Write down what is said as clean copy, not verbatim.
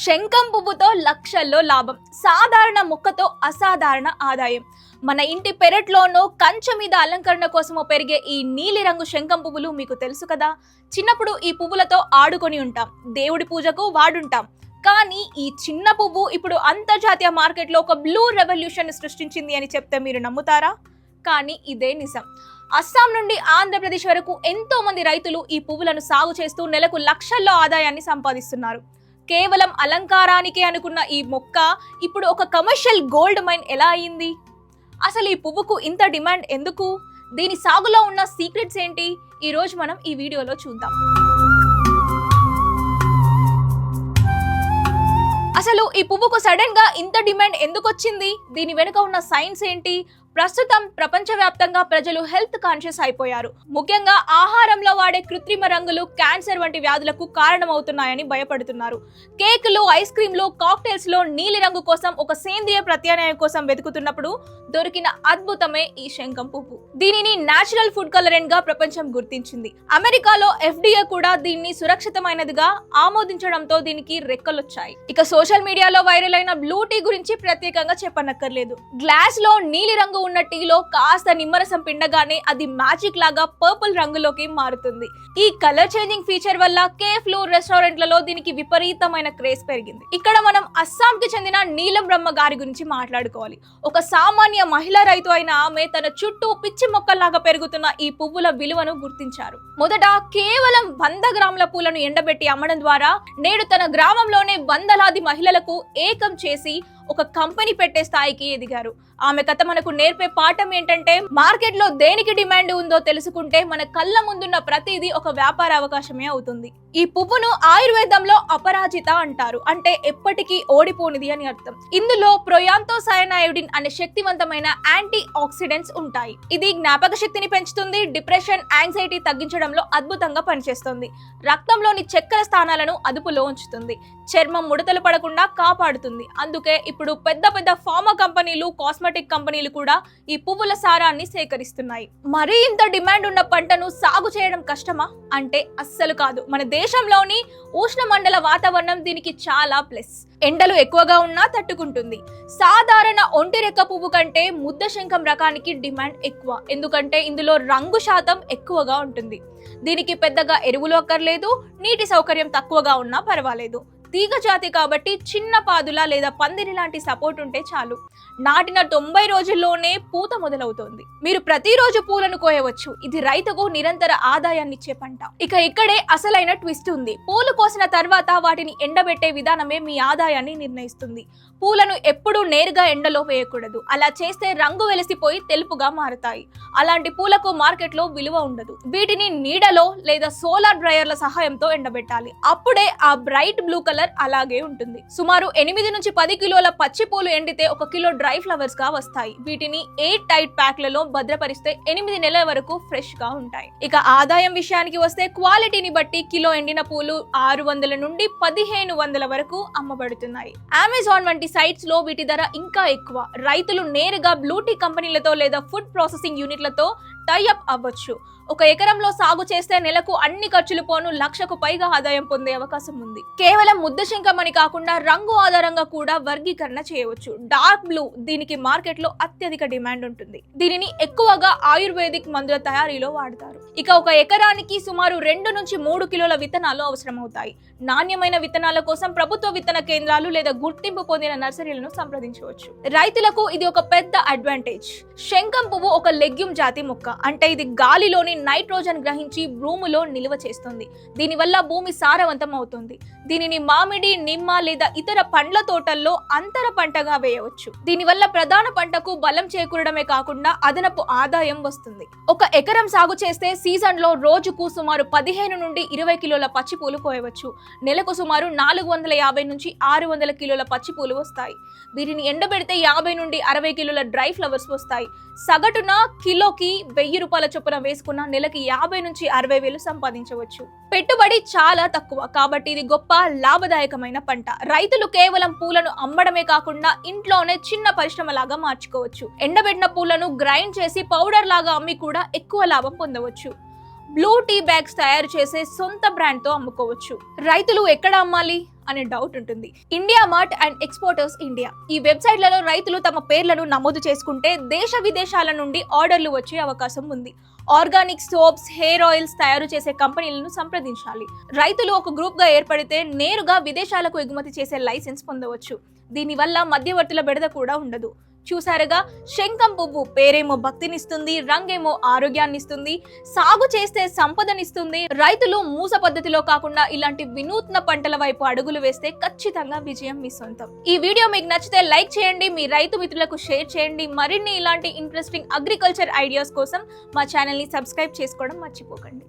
శంఖం పువ్వుతో లక్షల్లో లాభం, సాధారణ మొక్కతో అసాధారణ ఆదాయం. మన ఇంటి పెరట్లోనో కంచె మీద అలంకరణ కోసమో పెరిగే ఈ నీలిరంగు శంఖం పువ్వులు మీకు తెలుసు కదా. చిన్నప్పుడు ఈ పువ్వులతో ఆడుకొని ఉంటాం, దేవుడి పూజకు వాడుంటాం. కానీ ఈ చిన్న పువ్వు ఇప్పుడు అంతర్జాతీయ మార్కెట్లో ఒక బ్లూ రెవల్యూషన్ సృష్టించింది అని చెప్తే మీరు నమ్ముతారా? కానీ ఇదే నిజం. అస్సాం నుండి ఆంధ్రప్రదేశ్ వరకు ఎంతో మంది రైతులు ఈ పువ్వులను సాగు చేస్తూ నెలకు లక్షల్లో ఆదాయాన్ని సంపాదిస్తున్నారు. కేవలం అలంకారానికే అనుకున్న ఈ మొక్క ఇప్పుడు ఒక కమర్షియల్ గోల్డ్ మైన్ ఎలా అయింది? అసలు ఈ పువ్వుకు ఇంత డిమాండ్ ఎందుకు? దీని సాగులో ఉన్న సీక్రెట్స్ ఏంటి? ఈ రోజు మనం ఈ వీడియోలో చూద్దాం. అసలు ఈ పువ్వుకు సడన్ గా ఇంత డిమాండ్ ఎందుకు వచ్చింది? దీని వెనుక ఉన్న సైన్స్ ఏంటి? ప్రస్తుతం ప్రపంచవ్యాప్తంగా ప్రజలు హెల్త్ కాన్షియస్ అయిపోయారు. ముఖ్యంగా ఆహారంలో వాడే కృత్రిమ రంగులు క్యాన్సర్ వంటి వ్యాధులకు కారణమవుతున్నాయని భయపడుతున్నారు. కేకులు, ఐస్ క్రీంలు, కాక్టైల్స్ లో నీలి రంగు కోసం ఒక సేంద్రియ ప్రత్యామ్నాయం కోసం వెతుకుతున్నప్పుడు దొరికిన అద్భుతమే ఈ శంఖం పువ్వు. దీనిని నేచురల్ ఫుడ్ కలరెంట్ గా ప్రపంచం గుర్తించింది. అమెరికాలో FDA కూడా దీన్ని సురక్షితమైనదిగా ఆమోదించడంతో దీనికి రెక్కలొచ్చాయి. ఇక సోషల్ మీడియాలో వైరల్ అయిన బ్లూ టీ గురించి ప్రత్యేకంగా చెప్పనక్కర్లేదు. గ్లాస్ లో నీలి రంగు ఉన్న టీలో కాస్త నిమ్మరసం పిండగానే అది మ్యాజిక్ లాగా పర్పుల్ రంగులోకి మారుతుంది. ఈ కలర్ చేంజింగ్ ఫీచర్ వల్ల కేఫ్లు, రెస్టారెంట్లలో దీనికి విపరీతమైన క్రేజ్ పెరిగింది. ఇక్కడ మనం అస్సాం కి చెందిన నీలం బ్రహ్మ గారి గురించి మాట్లాడుకోవాలి. ఒక సామాన్య మహిళా రైతు అయిన ఆమె తన చుట్టూ పిచ్చి మొక్కల్లాగా పెరుగుతున్న ఈ పువ్వుల విలువను గుర్తించారు. మొదట కేవలం 100 గ్రాముల పూలను ఎండబెట్టి అమ్మడం ద్వారా నేడు తన గ్రామంలోనే వందలాది మహిళలకు ఏకం చేసి ఒక కంపెనీ పెట్టే స్థాయికి ఎదిగారు. ఆమె కథ మనకు నేర్పే పాఠం ఏంటంటే, మార్కెట్ లో దేనికి డిమాండ్ ఉందో తెలుసుకుంటే మన కళ్ళ ముందున్న ప్రతిదీ ఒక వ్యాపార అవకాశమే అవుతుంది. ఈ పువ్వును ఆయుర్వేదంలో అపరాజిత అంటారు, అంటే ఎప్పటికీ ఓడిపోనిది అని అర్థం. ఇందులో ప్రొయాంతోసయనైడిన్ అనే శక్తివంతమైన యాంటీ ఆక్సిడెంట్స్ ఉంటాయి. ఇది జ్ఞాపక శక్తిని పెంచుతుంది, డిప్రెషన్, యాంగ్జైటీ తగ్గించడంలో అద్భుతంగా పనిచేస్తుంది, రక్తంలోని చక్కెర స్థానాలను అదుపులో ఉంచుతుంది, చర్మం ముడతలు పడకుండా కాపాడుతుంది. అందుకే ఇప్పుడు పెద్ద పెద్ద ఫార్మా కంపెనీలు, కాస్మెటిక్ కంపెనీలు కూడా ఈ పువ్వుల సారాన్ని సేకరిస్తున్నాయి. మరీ ఇంత డిమాండ్ ఉన్న పంటను సాగు చేయడం కష్టమా అంటే అస్సలు కాదు. మన దేశంలోని ఉష్ణమండల వాతావరణం దీనికి చాలా ప్లస్. ఎండలు ఎక్కువగా ఉన్నా తట్టుకుంటుంది. సాధారణ ఒంటిరెక్క పువ్వు కంటే ముద్ద శంఖం రకానికి డిమాండ్ ఎక్కువ, ఎందుకంటే ఇందులో రంగు శాతం ఎక్కువగా ఉంటుంది. దీనికి పెద్దగా ఎరువులు అక్కర్లేదు, నీటి సౌకర్యం తక్కువగా ఉన్నా పర్వాలేదు. తీగ జాతి కాబట్టి చిన్న పాదుల లేదా పందిరి లాంటి సపోర్ట్ ఉంటే చాలు. నాటిన 90 రోజుల్లోనే పూత మొదలవుతోంది. మీరు ప్రతిరోజు పూలను కోయవచ్చు. ఇది రైతుకు నిరంతర ఆదాయాన్ని ఇచ్చే పంట. ఇక ఇక్కడే అసలైన ట్విస్ట్ ఉంది. పూలు కోసిన తర్వాత వాటిని ఎండబెట్టే విధానమే మీ ఆదాయాన్ని నిర్ణయిస్తుంది. పూలను ఎప్పుడూ నేరుగా ఎండలో వేయకూడదు. అలా చేస్తే రంగు వెలిసిపోయి తెలుపుగా మారుతాయి. అలాంటి పూలకు మార్కెట్లో విలువ ఉండదు. వీటిని నీడలో లేదా సోలార్ డ్రైయర్ల సహాయంతో ఎండబెట్టాలి. అప్పుడే ఆ బ్రైట్ బ్లూ కలర్ అలాగే ఉంటుంది. సుమారు 8 నుంచి 10 కిలోల పచ్చి పూలు ఎండితే 1 కిలో డ్రై ఫ్లవర్స్ గా వస్తాయి. వీటిని 8 టైట్ ప్యాక్లలో భద్రపరిస్తే 8 నెలల వరకు ఫ్రెష్ గా ఉంటాయి. ఇక ఆదాయం విషయానికి వస్తే క్వాలిటీని బట్టి కిలో ఎండిన పూలు 600 నుండి 1500 వరకు అమ్మబడుతున్నాయి. అమెజాన్ వంటి సైట్స్ లో వీటి ధర ఇంకా ఎక్కువ. రైతులు నేరుగా బ్లూటీ కంపెనీలతో లేదా ఫుడ్ ప్రాసెసింగ్ యూనిట్లతో టైఅప్ అవ్వచ్చు. 1 ఎకరంలో సాగు చేస్తే నెలకు అన్ని ఖర్చులు పోను 1,00,000కు పైగా ఆదాయం పొందే అవకాశం ఉంది. కేవలం ముద్ద శంఖం అని కాకుండా రంగు ఆధారంగా కూడా వర్గీకరణ చేయవచ్చు. డార్క్ బ్లూ, దీనికి మార్కెట్ లో అత్యధిక డిమాండ్ ఉంటుంది. దీనిని ఎక్కువగా ఆయుర్వేదిక్ మందుల తయారీలో వాడతారు. ఇక 1 ఎకరానికి సుమారు 2 నుంచి 3 కిలోల విత్తనాలు అవసరమవుతాయి. నాణ్యమైన విత్తనాల కోసం ప్రభుత్వ విత్తన కేంద్రాలు లేదా గుర్తింపు పొందిన నర్సరీలను సంప్రదించవచ్చు. రైతులకు ఇది ఒక పెద్ద అడ్వాంటేజ్. శంఖం పువ్వు ఒక లెగ్యూమ్ జాతి మొక్క, అంటే ఇది గాలిలోని నైట్రోజన్ గ్రహించి భూమిలో నిల్వ చేస్తుంది. దీనివల్ల భూమి సారవంతం అవుతుంది. దీనిని మామిడి, నిమ్మ లేదా ఇతర పండ్ల తోటల్లో అంతర పంటగా వేయవచ్చు. దీనివల్ల ప్రధాన పంటకు బలం చేకూరడమే కాకుండా అదనపు ఆదాయం వస్తుంది. 1 ఎకరం సాగు చేస్తే సీజన్ లో రోజుకు సుమారు 15 నుండి 20 కిలోల పచ్చిపూలు కోయవచ్చు. నెలకు సుమారు 450 నుంచి 600 కిలోల పచ్చిపూలు వస్తాయి. వీటిని ఎండబెడితే 50 నుండి 60 కిలోల డ్రై ఫ్లవర్స్ వస్తాయి. సగటున కిలోకి 1000 రూపాయల చొప్పున వేసుకున్న నెలకి 50 నుంచి 60 వేలు సంపాదించవచ్చు. పెట్టుబడి చాలా తక్కువ కాబట్టి ఇది గొప్ప లాభదాయకమైన పంట. రైతులు కేవలం పూలను అమ్మడమే కాకుండా ఇంట్లోనే చిన్న పరిశ్రమ లాగా మార్చుకోవచ్చు. ఎండబెట్టిన పూలను గ్రైండ్ చేసి పౌడర్ లాగా అమ్మి కూడా ఎక్కువ లాభం పొందవచ్చు. బ్లూ టీ బ్యాగ్స్ తయారు చేసే సొంత బ్రాండ్ తో అమ్ముకోవచ్చు. రైతులు ఎక్కడ అమ్మాలి అనే డౌట్ ఉంటుంది. India mart and exporters India ఈ వెబ్సైట్లలో రైతులు తమ పేర్లను నమోదు చేసుకుంటే దేశ విదేశాల నుండి ఆర్డర్లు వచ్చే అవకాశం ఉంది. ఆర్గానిక్ సోప్స్, హెయిర్ ఆయిల్స్ తయారు చేసే కంపెనీలను సంప్రదించాలి. రైతులు ఒక గ్రూప్ గా ఏర్పడితే నేరుగా విదేశాలకు ఎగుమతి చేసే లైసెన్స్ పొందవచ్చు. దీనివల్ల మధ్యవర్తుల బెడద కూడా ఉండదు. చూసారుగా, శంఖం పువ్వు పేరేమో భక్తినిస్తుంది, రంగేమో ఆరోగ్యాన్నిస్తుంది, సాగు చేస్తే సంపదనిస్తుంది. రైతులు మూస పద్ధతిలో కాకుండా ఇలాంటి వినూత్న పంటల వైపు అడుగులు వేస్తే ఖచ్చితంగా విజయం మీ సొంతం. ఈ వీడియో మీకు నచ్చితే లైక్ చేయండి, మీ రైతు మిత్రులకు షేర్ చేయండి. మరిన్ని ఇలాంటి ఇంట్రెస్టింగ్ అగ్రికల్చర్ ఐడియాస్ కోసం మా ఛానల్ ని సబ్స్క్రైబ్ చేసుకోవడం మర్చిపోకండి.